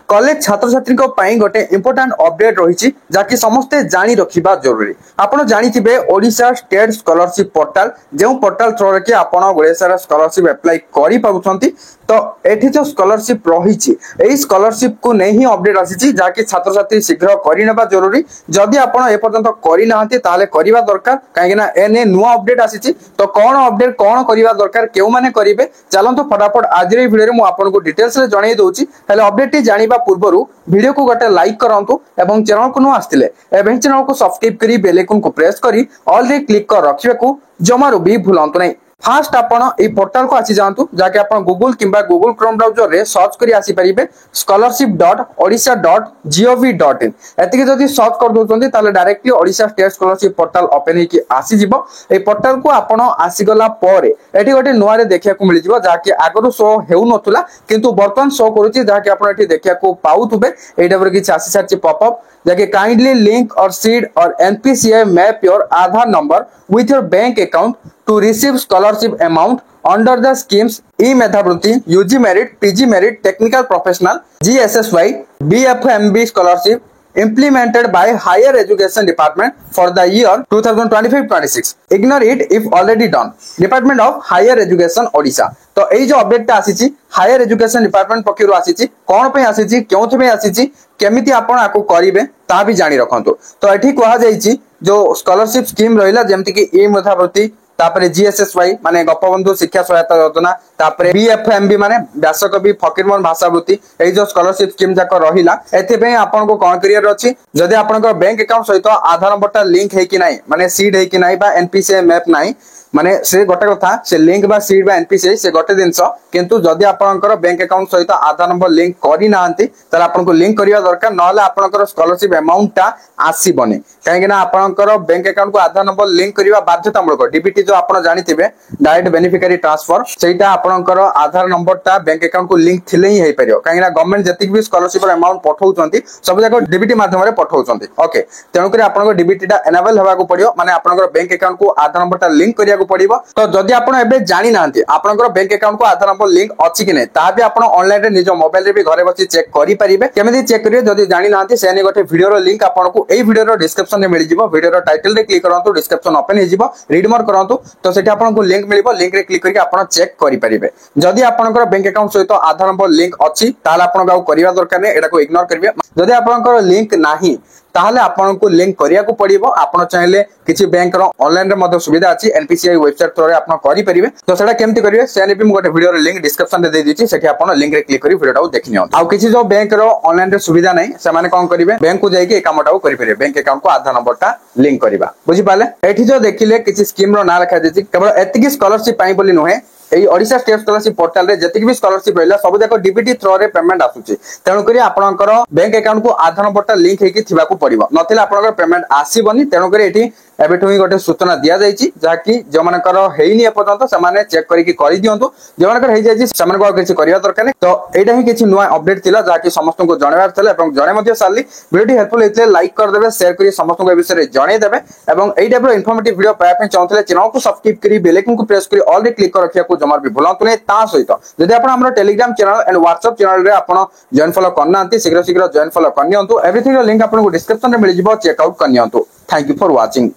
College छात्र छात्री गोटे important update रही जहाँकि समस्ते जानी रखा जरूरी। आपड़ जानी ओडिशा स्टेट स्कॉलरशिप पोर्टाल जो पोर्टाल थ्रो कि आप ओडिशा स्कॉलरशिप अप्लाई कर तो एठी जो स्कॉलरशिप रही स्कॉलरशिप को नहीं ही अपडेट आसी जहाँकि छात्र छात्री शीघ्र करनेबा जरूरी। जदि आप एपर्यंत करना करवा दरकार कहीं एने नुआ अपडेट आसी तो कौन अपडेट कौन करवा दरकार क्यों माने करेंगे चलते फटाफट आज भिडियो में आपको डिटेल्स रे जणाई दूची। अपडेट जानिबा पूर्व वीडियो को गोटे लाइक करंतु एवं चैनल को न आस्तिले एवं चैनल को सब्सक्राइब करी बेल आइकन को प्रेस करी ऑल रे क्लिक कर रखिबा को जमारू भी भूलंतु नहीं। फास्ट आपण ए पोर्टाल को आसी जांतु जाके आपण गूगल किंबा गूगल क्रोम ब्राउजर रे सर्च करी आसी परिबे scholarship.odisha.gov.in एतिके जदी सर्च कर दोचंती ताले directly Odisha state scholarship portal open हेकी आसी जिवो। ए पोर्टाल को आपण आसी गला परे एठी गोटे नुआ रे देखिया को मिल जिवो जाके आगरो शो हेउ नथुला किंतु वर्तमान शो करूची जाके आपण एठी देखिया को पाउथुबे। एटा पर किछ आसी सारची पॉपअप जाके काइंडली लिंक और सीड और NPCI map your Aadhaar number with your bank account to receive scholarship amount under the schemes E-Medhavruti, UG Merit, PG Merit, Technical Professional, GSSY, BFMB scholarship implemented by Higher Education Department for the year 2025-26. Ignore it if already done. Department of Higher Education Odisha. तो এই जो update आसी higher education department पक्षर आसी कौन पे आसी क्यों आसी केमिति आपण आको करिवे ता भी जानी रखंतु। तो एठी कहा जाईची जो स्कॉलरशिप स्कीम रहिला जेमति कि ई मेधावृत्ति तापरे जीएसएसवाई माने गपबंधु शिक्षा सहायता योजना तापरे बीएफएमबी माने व्यासकवि फकीरमोहन भाषावृत्ति ए जो स्कॉलरशिप स्कीम जाक रहिला एथे पे आपन को कोन करियर अछि जदि आपन को बैंक अकाउंट सहित आधार नंबरटा लिंक है कि नाही माने सीड है कि नाही बा एनपीसीआई मैप नाही माने से गोटे कथा से लिंक बा सीड बा एनपीसीआई से गोटे दिनस किंतु जदि आपनकर बैंक अकाउंट सहित आधार नंबर लिंक करि नांती त आपन को लिंक करिया दरकार नहले आपनकर स्कॉलरशिप अमाउंटटा आसीबनी काहे ना आपनकर बैंक अकाउंट को आधार नंबर लिंक करिवा बाध्यतामूलक डीबीटी जो आपण जानिथिबे डायरेक्ट बेनिफिशियरी ट्रांसफर सेटा आपनकर आधार नंबरटा बैंक अकाउंट को लिंक थिले ही हेई परियो काहे ना गवर्नमेंट जतिक भी स्कॉलरशिप अमाउंट पठाउचंती सब जाको डीबीटी माध्यम रे पठाउचंती ओके तेनु करी आपनकर डीबीटीटा एनेबल हेबा को पड़ियो माने आपनकर बैंक अकाउंट को आधार नंबरटा लिंक करिया को पड़िबो। तो जदि आपण एबे जानि नांती आपनकर बैंक अकाउंट को आधार नंबर लिंक अछि कि नै ता भी आपण ऑनलाइन रे निज मोबाइल रे भी घरे बसी चेक करि परिबे। केमिति चेक करियो जदि जानि नांती सेने गोटे वीडियो रो लिंक आपण को एई वीडियो रो डिस्क्रिप्शन रे मिलि जिवो। वीडियो रो टाइटल रे क्लिक करंतु डिस्क्रिप्शन ओपन हे जिवो रीड मोर करंतु तो सेठी आपण को लिंक मिलिबो लिंक रे क्लिक करके आपण चेक करि परिबे। जदि आपनकर बैंक अकाउंट सहित आधार नंबर लिंक अछि ताले आपण गाउ करिवा दरकार नै एटा को इग्नोर करिवे। जदि आपनकर लिंक नाही ताहले आपन को लिंक करिया को पड़िबो। आपण चाहिले किछि बैंक रो ऑनलाइन रे मधे सुविधा अछि एनपीसीआई वेबसाइट थ्रू रे आपण करि परिबे। तो सेटा केमति करिवे सेने भी गोटे वीडियो रे लिंक डिस्क्रिप्शन रे दे दिछि सेठी आपण लिंक रे क्लिक करि वीडियोटा देखनियो। आ किछि जो बैंक रो ऑनलाइन रे सुविधा नै से माने कोन करिवे बैंक को जाई के कामटा करि परिबे बैंक अकाउंट को आधार नंबरटा लिंक करिबा बुझि पाले। एठी जो देखिले किछि स्कीम रो ना लिखा दिछि केवल एतिकी स्कॉलरशिप पाई बोली नहे एई ओडिशा स्टेट स्कॉलरशिप पोर्टल रे जतिक भी स्कॉलरशिप रहला सब जाको डीबीटी थ्रू रे पेमेंट आसुची तेनु करी आपनकर बैंक अकाउंट को आधार नंबरटा लिंक हेकी थिबा को पड़िबो नथिले आपनकर पेमेंट आसीबनी। तेनु करी एठी एबेठु ही गोटे सूचना दिया जाईची जाकी जो मानकर हेइनी एपर्यंत समाने चेक करी करि दियंतु जो मानकर हे जाईची समान को किछि करिया दरकार नै। तो एटा ही किछि नुवा अपडेट थिला जाकी समस्त को जणेबार थिला एवं जणे मध्ये साली वीडियोटी हेल्पफुल हेतले लाइक कर देबे शेयर करी समस्त को ए विषय रे जणे देबे एवं एई टाइप रो इन्फॉर्मेटिव वीडियो पाए पे चाहतले चैनल को सब्सक्राइब करी बेल आइकन को प्रेस करी ऑल रे क्लिक कर रखिया को जमार भी भूलंतु नै। ता सहित जदि आपण हमरो Telegram channel and WhatsApp channel रे आपण जॉइन फॉलो करनांती शीघ्र शीघ्र जॉइन फॉलो करनियंतु। एवरीथिंग रो लिंक आपण को डिस्क्रिप्शन रे मिल जिवो चेक आउट करनियंतु। Thank you for watching.